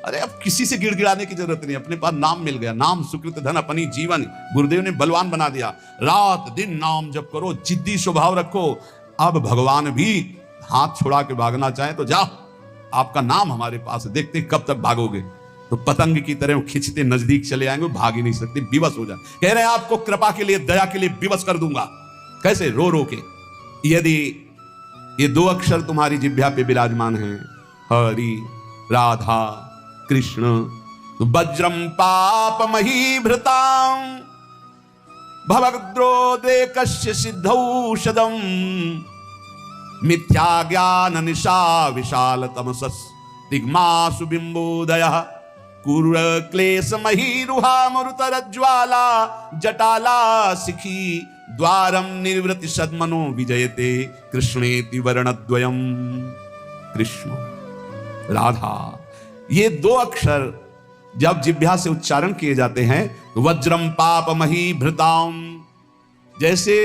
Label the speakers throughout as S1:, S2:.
S1: अरे अब किसी से गिड़गिड़ाने की जरूरत नहीं, अपने पास नाम मिल गया, नाम सुकृत धन अपनी जीवन, गुरुदेव ने बलवान बना दिया। रात दिन नाम जप करो, जिद्दी स्वभाव रखो। अब भगवान भी हाथ छुड़ा के भागना चाहे तो जाओ, आपका नाम हमारे पास है, देखते कब तक भागोगे। तो पतंग की तरह खींचते नजदीक चले आएंगे, भाग ही नहीं सकते, विवश हो जाए। कह रहे हैं आपको कृपा के लिए, दया के लिए विवश कर दूंगा। कैसे? रो रो के। यदि ये दो अक्षर तुम्हारी जिह्वा पे विराजमान हैं, हरि राधा कृष्ण, तो वज्रम पाप महीभृतां भवद्रोदेकस्य सिद्धौषधम मिथ्या ज्ञान निशा विशाल तमसस् दिग्मासु बिंबोदयः कुर क्लेश महीरुहा मरुतरज्ज्वाला जटाला सिखी द्वारम निर्वृति सद्मनो विजयते कृष्णेति वर्णद्वयम। कृष्ण राधा, ये दो अक्षर जब जिह्वा से उच्चारण किए जाते हैं तो वज्रम पाप महीभृतां, जैसे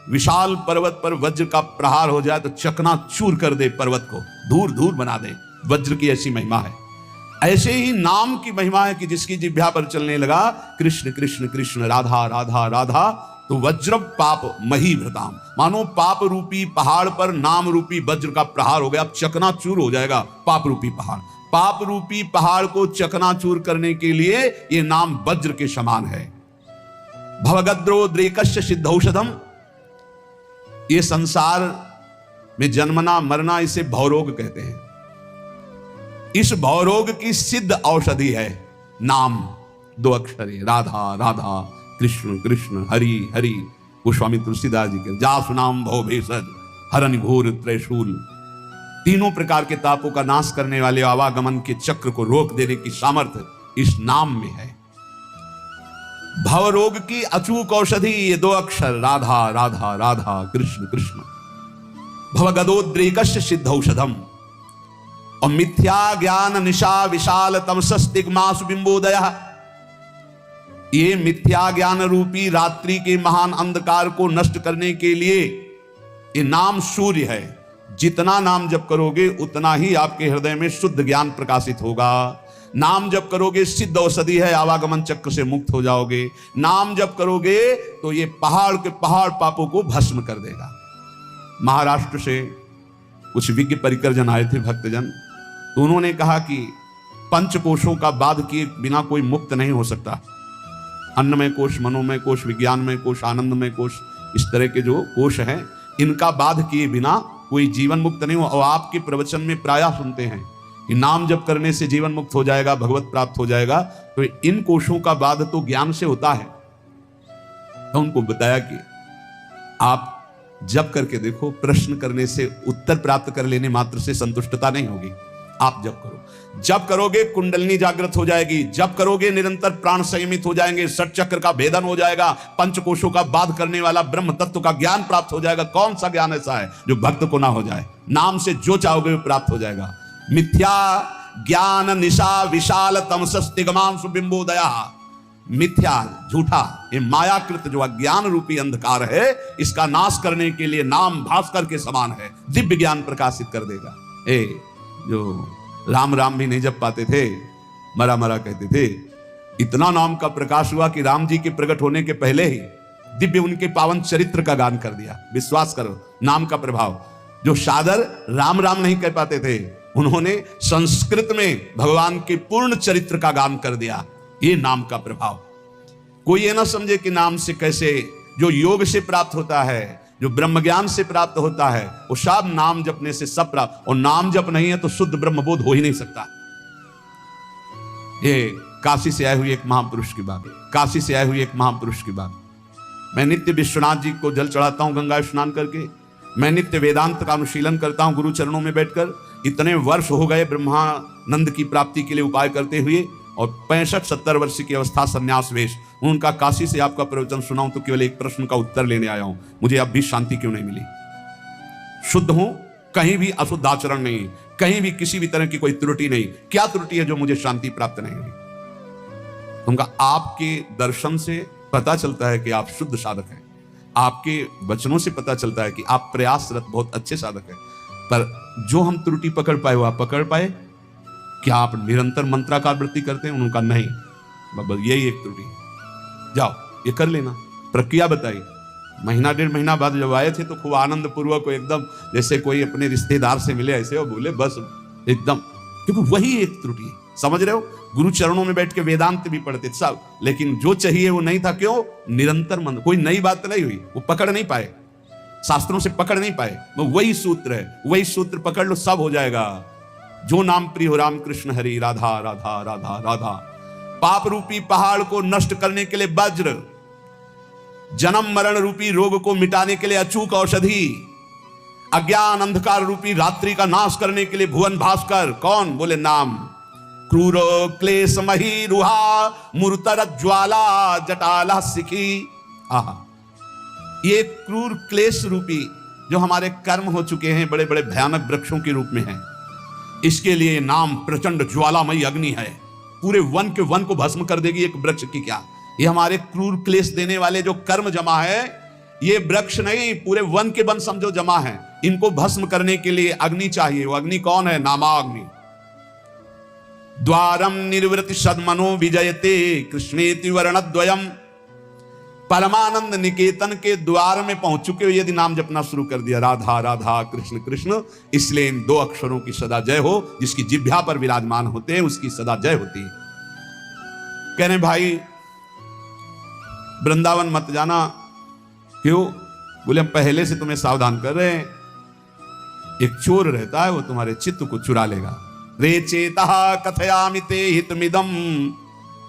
S1: विशाल पर्वत पर वज्र का प्रहार हो जाए तो चकनाचूर कर दे, पर्वत को धूर धूर बना दे, वज्र की ऐसी महिमा है। ऐसे ही नाम की महिमा है कि जिसकी जिह्वा पर चलने लगा कृष्ण कृष्ण कृष्ण राधा राधा राधा, तो वज्र पाप महीभृताम, मानो पाप रूपी पहाड़ पर नाम रूपी वज्र का प्रहार हो गया, अब चकनाचूर हो जाएगा पाप रूपी पहाड़। पाप रूपी पहाड़ को चकनाचूर करने के लिए ये नाम वज्र के समान है। भवगद्रोद्रेकस्य सिद्धौषधम, ये संसार में जन्मना मरना, इसे भवरोग कहते हैं। इस भवरोग की सिद्ध औषधि है नाम, दो अक्षर है, राधा राधा कृष्ण कृष्ण हरि हरि। गोस्वामी तुलसीदास जी के जासु नाम भव भेषज हरन घोर त्रैशूल, तीनों प्रकार के तापों का नाश करने वाले आवागमन के चक्र को रोक देने की सामर्थ्य इस नाम में है। भवरोग की अचूक औषधि ये दो अक्षर राधा राधा राधा कृष्ण कृष्ण। भवगदोद्रेकस्य सिद्धौषधम, और मिथ्या ज्ञान निशा विशाल तमसस् दिग्मासु बिंबोदयः, ये मिथ्या ज्ञान रूपी रात्रि के महान अंधकार को नष्ट करने के लिए ये नाम सूर्य है। जितना नाम जप करोगे उतना ही आपके हृदय में शुद्ध ज्ञान प्रकाशित होगा। नाम जप करोगे सिद्ध औषधि है, आवागमन चक्र से मुक्त हो जाओगे। नाम जप करोगे तो ये पहाड़ के पहाड़ पापों को भस्म कर देगा। महाराष्ट्र से कुछ विज्ञ परिकर जन आए थे, भक्तजन, तो उन्होंने कहा कि पंचकोशों का बाध किए बिना कोई मुक्त नहीं हो सकता। अन्नमय कोश, मनोमय कोश, विज्ञानमय कोश, आनंदमय कोश, इस तरह के जो कोश हैं, इनका बाध किए बिना कोई जीवन मुक्त नहीं हो। और आपके प्रवचन में प्रायः सुनते हैं कि नाम जप करने से जीवन मुक्त हो जाएगा, भगवत प्राप्त हो जाएगा। तो इन कोशों का बाध तो ज्ञान से होता है। तो उनको बताया कि आप जप करके देखो, प्रश्न करने से, उत्तर प्राप्त कर लेने मात्र से संतुष्टता नहीं होगी। आप जप करो, जप करोगे कुंडलिनी जागृत हो जाएगी, जप करोगे निरंतर प्राण संयमित हो जाएंगे, षट चक्र का भेदन हो जाएगा, पंचकोशों का बाध करने वाला ब्रह्म तत्व का ज्ञान प्राप्त हो जाएगा। कौन सा ज्ञान ऐसा है जो भक्त को ना हो जाए? नाम से जो चाहोगे वो प्राप्त हो जाएगा। मिथ्या ज्ञान निशा विशाल तमसस् दिग्मांसु बिंबोदयः, मिथ्या झूठा ये मायाकृत जो अज्ञान रूपी अंधकार है, इसका नाश करने के लिए नाम भास्कर के समान है, दिव्य ज्ञान प्रकाशित कर देगा। जो राम राम भी नहीं जप पाते थे, मरा मरा कहते थे, इतना नाम का प्रकाश हुआ कि राम जी के प्रकट होने के पहले ही दिव्य उनके पावन चरित्र का गान कर दिया। विश्वास करो, नाम का प्रभाव। जो सादर राम राम नहीं कह पाते थे, उन्होंने संस्कृत में भगवान के पूर्ण चरित्र का गान कर दिया। ये नाम का प्रभाव। कोई ये ना समझे कि नाम से कैसे, जो योग से प्राप्त होता है, जो ब्रह्म ज्ञान से प्राप्त होता है, वो सब नाम जपने से सब प्राप्त। और नाम जप नहीं है तो शुद्ध ब्रह्म बोध हो ही नहीं सकता। ये काशी से आए हुए एक महापुरुष की बात, काशी से आए हुए एक महापुरुष की बात। मैं नित्य विश्वनाथ जी को जल चढ़ाता हूं गंगा स्नान करके, मैं नित्य वेदांत का अनुशीलन करता हूं गुरु चरणों में बैठकर। इतने वर्ष हो गए ब्रह्मानंद की प्राप्ति के लिए उपाय करते हुए, और 65-70 वर्ष की अवस्था संन्यास वेश। उनका काशी से आपका प्रवचन सुनाऊं तो केवल एक प्रश्न का उत्तर लेने आया हूं, मुझे अब भी शांति क्यों नहीं मिली? शुद्ध हूं, कहीं भी अशुद्ध आचरण नहीं, कहीं भी किसी भी तरह की कोई त्रुटि नहीं। क्या त्रुटि है जो मुझे शांति प्राप्त नहीं हुई? उनका आपके दर्शन से पता चलता है कि आप शुद्ध साधक हैं, आपके वचनों से पता चलता है कि आप प्रयासरत बहुत अच्छे साधक हैं, पर जो हम त्रुटि पकड़ पाए वो आप पकड़ पाए? क्या आप निरंतर मंत्राकार वृत्ति करते हैं? उन्होंने कहा नहीं, बस यही एक त्रुटि, जाओ ये कर लेना। प्रक्रिया बताई। महीना डेढ़ महीना बाद जब आए थे तो खूब आनंद पूर्वक एकदम जैसे कोई अपने रिश्तेदार से मिले ऐसे, और बोले बस एकदम, क्योंकि वही एक त्रुटि है, समझ रहे हो? गुरु चरणों में बैठ के वेदांत भी पढ़ते सब, लेकिन जो चाहिए वो नहीं था। क्यों? निरंतर मंत्र, कोई नई बात नहीं हुई, वो पकड़ नहीं पाए, शास्त्रों से पकड़ नहीं पाए। वो वही सूत्र है, वही सूत्र पकड़ लो, सब हो जाएगा। जो नाम प्रिय हो राम कृष्ण हरि, राधा राधा राधा राधा। पाप रूपी पहाड़ को नष्ट करने के लिए वज्र, जन्म मरण रूपी रोग को मिटाने के लिए अचूक औषधि, अज्ञान अंधकार रूपी रात्रि का नाश करने के लिए भुवन भास्कर। कौन? बोले नाम। क्रूर क्लेश मही रुहा, मूर्तर ज्वाला जटाला सिखी। आहा, ये क्रूर क्लेश रूपी जो हमारे कर्म हो चुके हैं, बड़े बड़े भयानक वृक्षों के रूप में हैं, इसके लिए नाम प्रचंड ज्वालामयी अग्नि है, पूरे वन के वन को भस्म कर देगी। एक वृक्ष की क्या, ये हमारे क्रूर क्लेश देने वाले जो कर्म जमा है, ये वृक्ष नहीं, पूरे वन के वन समझो जमा है। इनको भस्म करने के लिए अग्नि चाहिए। वो अग्नि कौन है? नामाग्नि। द्वारम निर्वृति सदमनो विजयते कृष्णेति वर्णद्वयम। परमानंद निकेतन के द्वार में पहुंच चुके हो, यदि नाम जपना शुरू कर दिया, राधा राधा कृष्ण कृष्ण, इसलिए इन दो अक्षरों की सदा जय हो। जिसकी जिह्वा पर विराजमान होते हैं उसकी सदा जय होती है। कह रहे भाई वृंदावन मत जाना। क्यों? बोले हम पहले से तुम्हें सावधान कर रहे हैं, एक चोर रहता है, वो तुम्हारे चित्त को चुरा लेगा। रे चेता कथयामि ते हितमिदम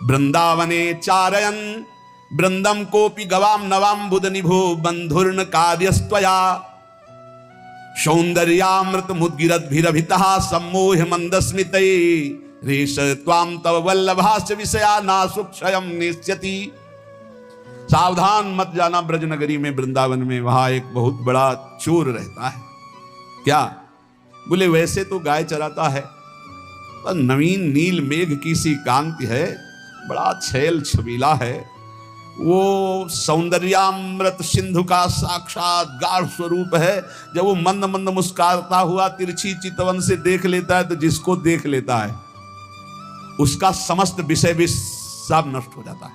S1: वृंदावने चारयन वृंदम कोपि गवाम नवाम बुध निभो बंधुर्न कार्यस्त्वया सौंदर्यामृत मुद्गिरद्भिरभितः सम्मोह मंदस्मिते रेश त्वाम तव वल्लभाश्च विषया नासुक्षयम निश्यति। सावधान मत जाना ब्रजनगरी में, वृंदावन में, वहां एक बहुत बड़ा चोर रहता है। क्या? बोले वैसे तो गाय चराता है, पर नवीन नील मेघ की सी कांति है, बड़ा छैल छबीला है, वो सौंदर्यामृत सिंधु का साक्षात गाढ़ स्वरूप है। जब वो मंद मंद मुस्कुराता हुआ तिरछी चितवन से देख लेता है, तो जिसको देख लेता है उसका समस्त विषय भी सब नष्ट हो जाता है,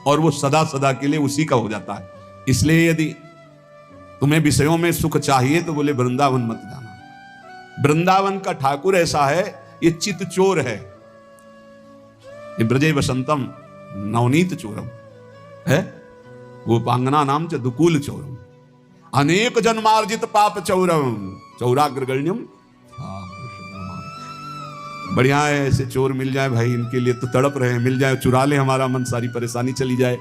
S1: और वो सदा सदा के लिए उसी का हो जाता है। इसलिए यदि तुम्हें विषयों में सुख चाहिए तो बोले वृंदावन मत जाना। वृंदावन का ठाकुर ऐसा है, ये चित चोर है, ये ब्रजे वसंतम नवनीत चोरम है, गोपांगना नाम च दुकूल चोरम, अनेक जन्मार्जित पाप चौरम चौराग्रगण्यम। बढ़िया है, ऐसे चोर मिल जाए भाई, इनके लिए तो तड़प रहे हैं, मिल जाए, चुरा ले हमारा मन, सारी परेशानी चली जाए।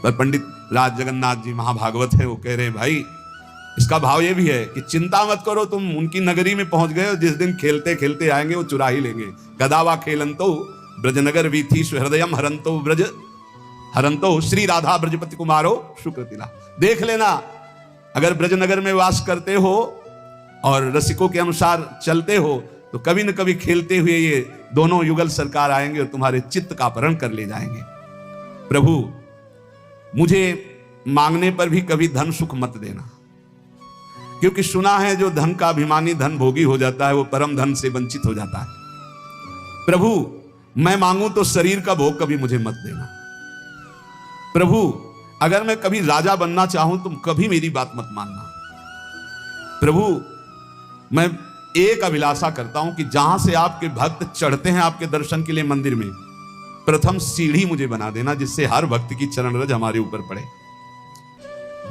S1: पर पंडित राज जगन्नाथ जी महाभागवत है, वो कह रहे हैं भाई इसका भाव ये भी है कि चिंता मत करो, तुम उनकी नगरी में पहुंच गए हो, जिस दिन खेलते खेलते आएंगे वो चुरा ही लेंगे। गदावा खेलंतो ब्रजनगर वीथी सुहृदयम हरंतो ब्रज हरंतो श्री राधा ब्रजपति कुमारो सुकृतिला। देख लेना, अगर ब्रजनगर में वास करते हो और रसिकों के अनुसार चलते हो तो कभी न कभी खेलते हुए ये दोनों युगल सरकार आएंगे और तुम्हारे चित्त का अपहरण कर ले जाएंगे। प्रभु मुझे मांगने पर भी कभी धन सुख मत देना, क्योंकि सुना है जो धन का अभिमानी धन भोगी हो जाता है वो परम धन से वंचित हो जाता है। प्रभु मैं मांगू तो शरीर का भोग कभी मुझे मत देना। प्रभु अगर मैं कभी राजा बनना चाहूं तुम कभी मेरी बात मत मानना। प्रभु मैं एक अभिलाषा करता हूं कि जहां से आपके भक्त चढ़ते हैं आपके दर्शन के लिए मंदिर में, प्रथम सीढ़ी मुझे बना देना, जिससे हर भक्त की चरण रज हमारे ऊपर पड़े।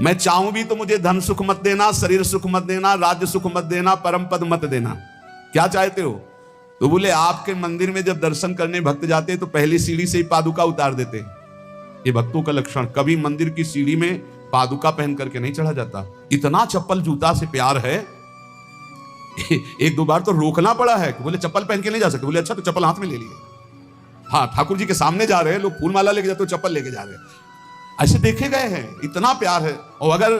S1: मैं चाहूं भी तो मुझे धन सुख मत देना, शरीर सुख मत देना, राज्य सुख मत देना, परम पद मत देना। क्या चाहते हो? तो बोले आपके मंदिर में जब दर्शन करने भक्त जाते तो पहली सीढ़ी से ही पादुका उतार देते। ये भक्तों का लक्षण, कभी मंदिर की सीढ़ी में पादुका पहन करके नहीं चढ़ा जाता। इतना चप्पल जूता से प्यार है, एक दो बार तो रोकना पड़ा है कि बोले चप्पल पहन के नहीं जा सकते। बोले अच्छा तो चप्पल हाथ में ले लिए। हाँ ठाकुर जी के सामने जा रहे हैं लोग, फूल माला लेके जाते हो, चप्पल लेके जा रहे हैं, ऐसे देखे गए हैं। इतना प्यार है। और अगर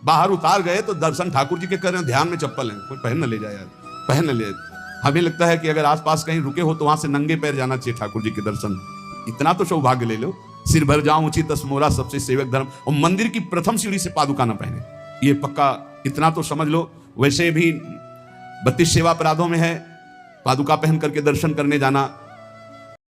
S1: बाहर उतार गए तो दर्शन ठाकुर जी के कर रहे हैं, ध्यान में चप्पल है, कोई पहन न ले जाए यार, पहन न ले। हमें लगता है कि अगर आसपास कहीं रुके हो तो वहां से नंगे पैर जाना चाहिए ठाकुर जी के दर्शन। इतना तो सौभाग्य ले लो। सिर भर जाऊं ऊंची तस्मोरा सबसे सेवक धर्म। और मंदिर की प्रथम सीढ़ी से पादुका न पहने, ये पक्का इतना तो समझ लो। वैसे भी 32 सेवा अपराधों में है पादुका पहन करके दर्शन करने जाना,